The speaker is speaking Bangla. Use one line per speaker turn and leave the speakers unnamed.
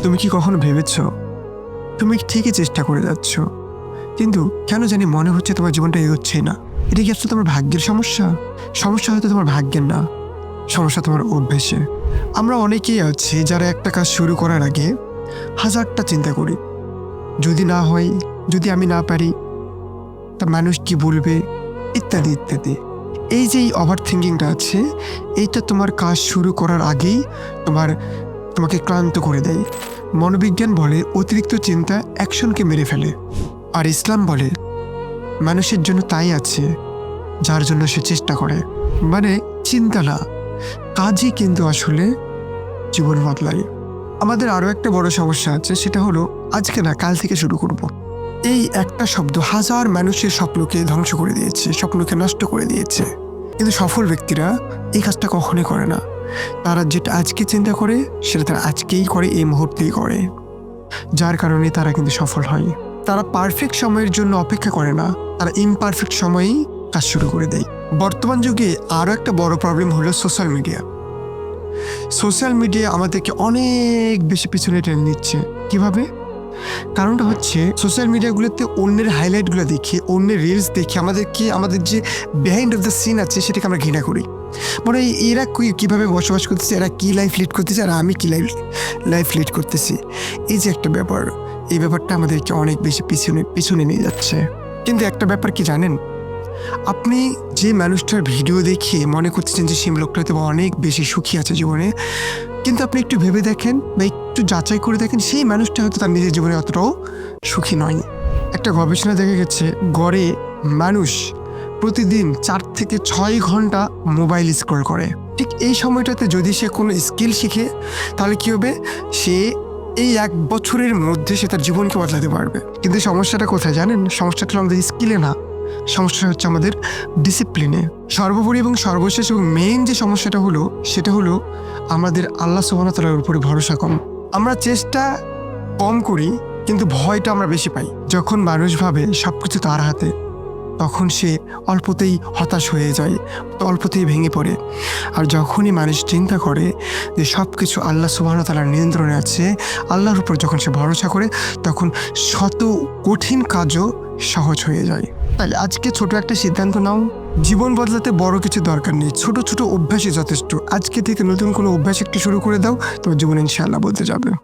তুমি কি কখনো ভেবেছো তুমি ঠিকই চেষ্টা করে যাচ্ছ, কিন্তু কেন জানি মনে হচ্ছে তোমার জীবনটা এগোচ্ছেই না? এটা কি আসলে তোমার ভাগ্যের সমস্যা? সমস্যা হয়তো তোমার ভাগ্যের না, সমস্যা তোমার অভ্যেসে। আমরা অনেকেই আছি যারা একটা কাজ শুরু করার আগে হাজারটা চিন্তা করি। যদি না হয়, যদি আমি না পারি, তা মানুষ কি বলবে, ইত্যাদি ইত্যাদি। এই যে এই ওভার থিঙ্কিংটা আছে, এইটা তোমার কাজ শুরু করার আগেই তোমাকে ক্লান্ত করে দেয়। মনোবিজ্ঞান বলে অতিরিক্ত চিন্তা অ্যাকশনকে মেরে ফেলে, আর ইসলাম বলে মানুষের জন্য তাই আছে যার জন্য সে চেষ্টা করে। মানে চিন্তা না, কাজই কিন্তু আসলে জীবন বদলায়। আমাদের আরও একটা বড় সমস্যা আছে, সেটা হলো আজকে না কাল থেকে শুরু করব। এই একটা শব্দ হাজার মানুষের স্বপ্নকে ধ্বংস করে দিয়েছে, স্বপ্নকে নষ্ট করে দিয়েছে। কিন্তু সফল ব্যক্তিরা এই কাজটা কখনোই করে না। তারা যেটা আজকে চিন্তা করে সেটা তারা আজকেই করে, এই মুহূর্তেই করে, যার কারণে তারা কিন্তু সফল হয়। তারা পারফেক্ট সময়ের জন্য অপেক্ষা করে না, তারা ইমপারফেক্ট সময়েই কাজ শুরু করে দেয়। বর্তমান যুগে আরও একটা বড় প্রবলেম হলো সোশ্যাল মিডিয়া। সোশ্যাল মিডিয়া আমাদেরকে অনেক বেশি পিছনে টেনে নিচ্ছে। কিভাবে? কারণটা হচ্ছে সোশ্যাল মিডিয়াগুলোতে অন্যের হাইলাইটগুলো দেখে, অন্যের রিলস দেখে আমাদের যে বিহাইন্ড অফ দ্য সিন আছে সেটাকে আমরা ঘৃণা করি। মানে এরা কীভাবে বসবাস করতেছে, এরা কী লাইফ লিড করতেছে, আর আমি কী লাইফ লিড করতেছি। এই যে একটা ব্যাপার, এই ব্যাপারটা আমাদেরকে অনেক বেশি পিছনে নিয়ে যাচ্ছে। কিন্তু একটা ব্যাপার কি জানেন, আপনি যে মানুষটার ভিডিও দেখে মনে করতেছেন যে সেই লোকটা হয়তো অনেক বেশি সুখী আছে জীবনে, কিন্তু আপনি একটু ভেবে দেখেন বা একটু যাচাই করে দেখেন, সেই মানুষটা হয়তো তার নিজের জীবনে অতটাও সুখী নয়। একটা গবেষণা দেখা গেছে, গড়ে মানুষ প্রতিদিন 4 থেকে 6 ঘন্টা মোবাইল স্ক্রল করে। ঠিক এই সময়টাতে যদি সে কোনো স্কিল শিখে, তাহলে কী হবে, সে এই 1 বছরের মধ্যে সে তার জীবনকে বদলাতে পারবে। কিন্তু সমস্যাটা কোথায় জানেন? সমস্যাটা হলো আমাদের স্কিলে না, সমস্যা হচ্ছে আমাদের ডিসিপ্লিনে। সর্বোপরি এবং সর্বশেষ এবং মেইন যে সমস্যাটা হলো, সেটা হলো আমাদের আল্লাহ সুবহানাহু ওয়া তাআলার উপরে ভরসা কম। আমরা চেষ্টা কম করি, কিন্তু ভয়টা আমরা বেশি পাই। যখন মানুষ ভাবে সবকিছু তার হাতে, তখন সে অল্পতেই হতাশ হয়ে যায়, অল্পতেই ভেঙে পড়ে। আর যখনই মানুষ চিন্তা করে যে সব কিছু আল্লাহ সুবহানাহু ওয়া তাআলার নিয়ন্ত্রণে আছে, আল্লাহর উপর যখন সে ভরসা করে, তখন শত কঠিন কাজও সহজ হয়ে যায়। তাই আজকে ছোট একটা সিদ্ধান্ত নাও। জীবন বদলাতে বড় কিছু দরকার নেই, ছোট ছোট অভ্যাসই যথেষ্ট। আজকে থেকে নতুন কোনো অভ্যাস একটু শুরু করে দাও, তোমার জীবন ইনশাআল্লাহ বদলে যাবে।